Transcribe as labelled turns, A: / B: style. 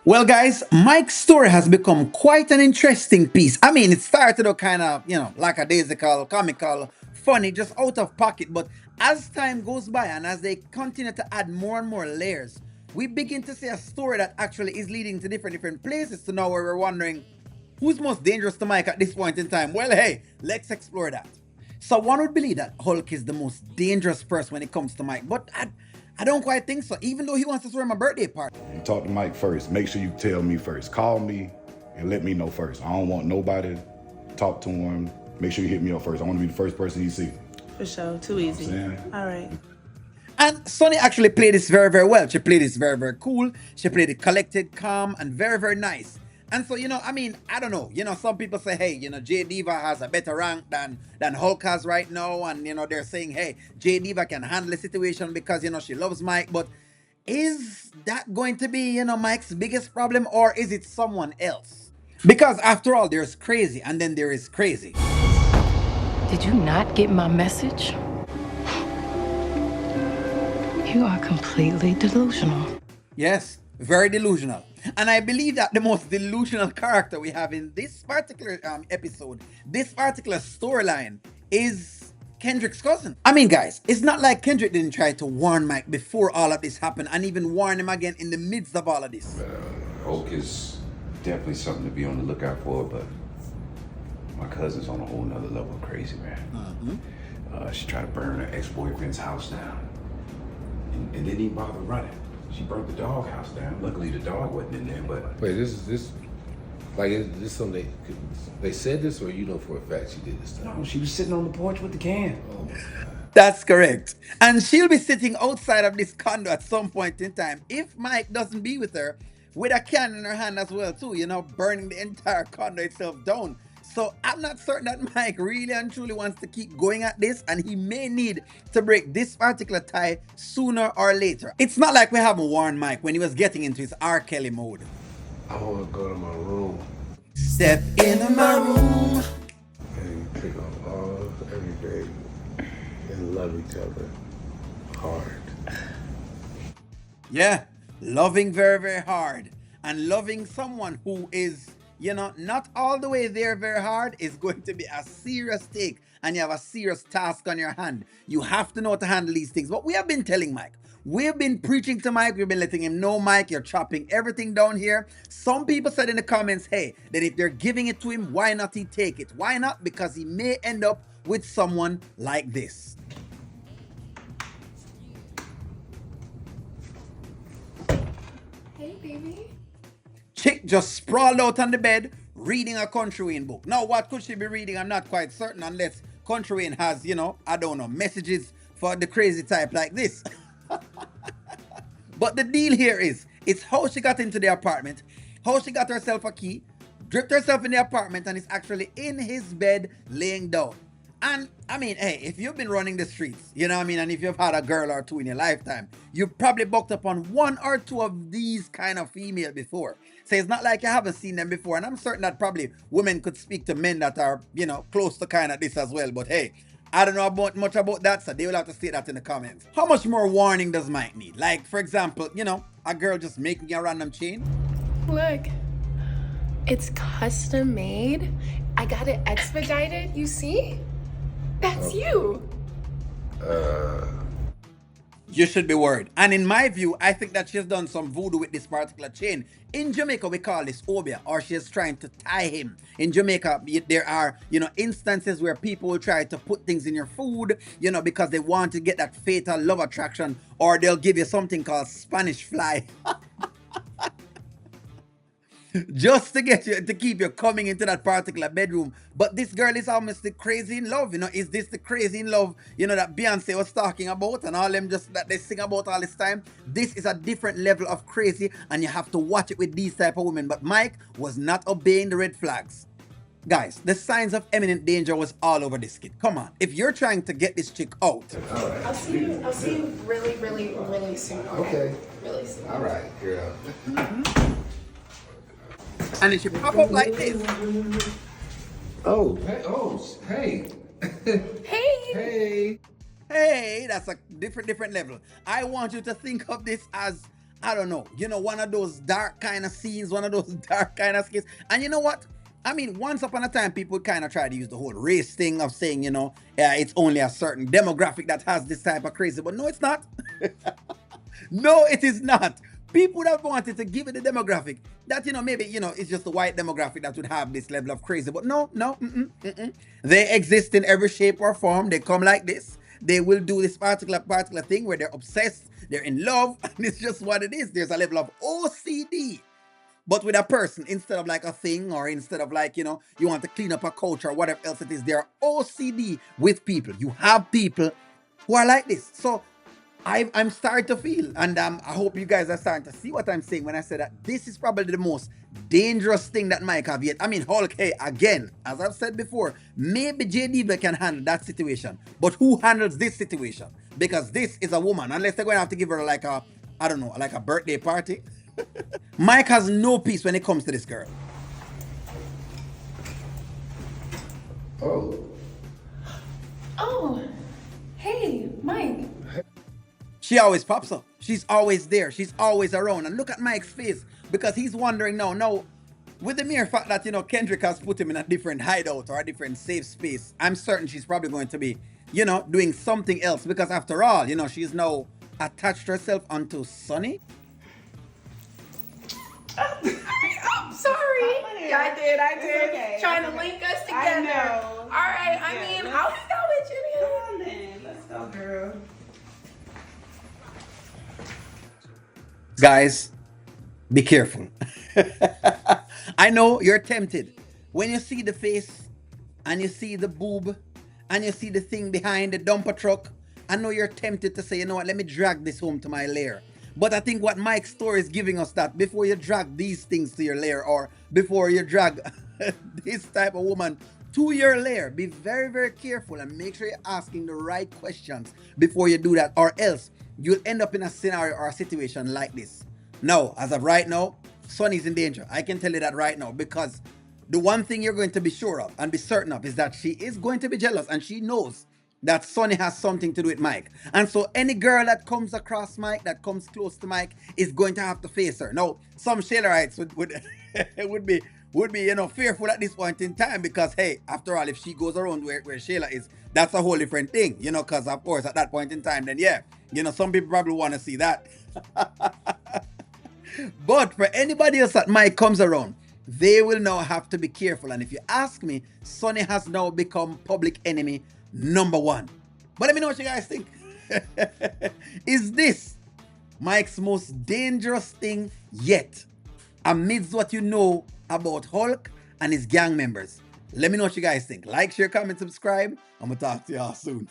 A: Well, guys, Mike's story has become quite an interesting piece. I mean, it started out kind of, lackadaisical, comical, funny, just out of pocket. But as time goes by and as they continue to add more and more layers, we begin to see a story that actually is leading to different places to now where we're wondering who's most dangerous to Mike at this point in time. Well, hey, let's explore that. So one would believe that Hulk is the most dangerous person when it comes to Mike, but I don't quite think so. Even though he wants to throw my birthday party.
B: You talk to Mike first. Make sure you tell me first. Call me and let me know first. I don't want nobody to talk to him. Make sure you hit me up first. I want to be the first person he see.
C: For sure. Too easy.
B: You know what I'm saying?
C: All right.
A: And Sonny actually played this very well. She played this very cool. She played it collected, calm, and very nice. And so, I don't know. Some people say, hey, J Diva has a better rank than Hulk has right now. And, they're saying, hey, J Diva can handle the situation because, she loves Mike. But is that going to be, Mike's biggest problem, or is it someone else? Because after all, there's crazy and then there is crazy.
D: Did you not get my message? You are completely delusional.
A: Yes, very delusional. And I believe that the most delusional character we have in this particular episode, this particular storyline, is Kendrick's cousin. I mean, guys, it's not like Kendrick didn't try to warn Mike before all of this happened and even warn him again in the midst of all of this.
E: Hulk is definitely something to be on the lookout for, but my cousin's on a whole nother level of crazy, man. She tried to burn her ex-boyfriend's house down and didn't even bother running. She burnt the dog house down. Luckily, the dog wasn't in there, but...
F: Wait, is this something they said this, or you know for a fact she did this stuff?
E: No, she was sitting on the porch with the can.
F: Oh,
A: That's correct. And she'll be sitting outside of this condo at some point in time if Mike doesn't be with her with a can in her hand as well too, burning the entire condo itself down. So I'm not certain that Mike really and truly wants to keep going at this, and he may need to break this particular tie sooner or later. It's not like we haven't warned Mike when he was getting into his R. Kelly mode.
F: I want to go to my room
A: Step into my room.
F: and pick up all everything and love each other hard.
A: Yeah, loving very hard. And loving someone who is, not all the way there very hard is going to be a serious take. And you have a serious task on your hand. You have to know how to handle these things. But we have been telling Mike. We've been preaching to Mike. We've been letting him know, Mike, you're chopping everything down here. Some people said in the comments, hey, that if they're giving it to him, why not he take it? Why not? Because he may end up with someone like this.
G: Hey, baby.
A: Chick just sprawled out on the bed reading a Kountry Wayne book. Now, what could she be reading? I'm not quite certain unless Kountry Wayne has, I don't know, messages for the crazy type like this. But the deal here is, it's how she got into the apartment, how she got herself a key, dripped herself in the apartment, and is actually in his bed laying down. And I mean, hey, if you've been running the streets, and if you've had a girl or two in your lifetime, you've probably bucked up on one or two of these kind of female before. So it's not like you haven't seen them before. And I'm certain that probably women could speak to men that are, close to kind of this as well. But hey, I don't know much about that, so they will have to state that in the comments. How much more warning does Mike need? Like, for example, a girl just making a random chain.
G: Look, it's custom made. I got it expedited, you see? That's you.
A: You should be worried. And in my view, I think that she's done some voodoo with this particular chain. In Jamaica, we call this obia, or she's trying to tie him. In Jamaica, there are, instances where people will try to put things in your food, because they want to get that fatal love attraction, or they'll give you something called Spanish fly. Just to get you, to keep you coming into that particular bedroom. But this girl is almost the crazy in love, is this the crazy in love, that Beyoncé was talking about and all them just that they sing about all this time? This is a different level of crazy, and you have to watch it with these type of women. But Mike was not obeying the red flags. Guys, the signs of imminent danger was all over this kid. Come on, if you're trying to get this chick out.
G: I'll see you really soon.
F: Okay.
G: Really soon.
F: All right, girl.
A: And it should pop up like this.
F: Oh, hey.
G: Hey!
F: Hey.
A: Hey, that's a different level. I want you to think of this as I don't know, one of those dark kind of scenes, one of those dark kind of skits. And you know what? I mean, once upon a time, people kind of tried to use the whole race thing of saying, it's only a certain demographic that has this type of crazy. But no, it's not. No, it is not. People that wanted to give it a demographic that, maybe, it's just the white demographic that would have this level of crazy. But no, they exist in every shape or form. They come like this. They will do this particular thing where they're obsessed, they're in love, and it's just what it is. There's a level of OCD, but with a person instead of like a thing, or instead of like, you want to clean up a culture or whatever else it is. They're OCD with people. You have people who are like this. So I'm starting to feel, and I hope you guys are starting to see what I'm saying when I say that this is probably the most dangerous thing that Mike have yet. I mean, Hulk, hey, again, as I've said before, maybe JD can handle that situation, but who handles this situation? Because this is a woman, unless they're going to have to give her like a, I don't know, like a birthday party. Mike has no peace when it comes to this girl.
F: Oh,
G: Oh, hey, Mike.
A: She always pops up. She's always there. She's always around. And look at Mike's face, because he's wondering now, with the mere fact that, Kendrick has put him in a different hideout or a different safe space, I'm certain she's probably going to be, doing something else. Because after all, she's now attached herself onto Sonny.
G: I'm sorry. Yeah, I did.
C: It's okay.
G: Trying
C: It's
G: to
C: okay.
G: link us
C: I
G: together.
C: know.
G: All right. I
C: Yeah,
G: mean,
C: let's-
G: I'll hang out with you then.
C: Come on then. Let's go, girl.
A: Guys, be careful. I know you're tempted. When you see the face and you see the boob and you see the thing behind the dumper truck, I know you're tempted to say, you know what, let me drag this home to my lair. But I think what Mike's story is giving us, that before you drag these things to your lair, or before you drag this type of woman to your lair, be very, very careful and make sure you're asking the right questions before you do that, or else you'll end up in a scenario or a situation like this. Now, as of right now, Sonny's in danger. I can tell you that right now, because the one thing you're going to be sure of and be certain of is that she is going to be jealous, and she knows that Sonny has something to do with Mike. And so any girl that comes across Mike, that comes close to Mike, is going to have to face her. Now, some Shaylorites would be fearful at this point in time, because hey, after all, if she goes around where Shayla is, that's a whole different thing, because of course at that point in time, then yeah, some people probably want to see that. But for anybody else that Mike comes around, they will now have to be careful. And if you ask me, Sonny has now become public enemy number one. But let me know what you guys think. Is this Mike's most dangerous thing yet, amidst what you know about Hulk and his gang members? Let me know what you guys think. Like, share, comment, subscribe. I'm going to talk to y'all soon.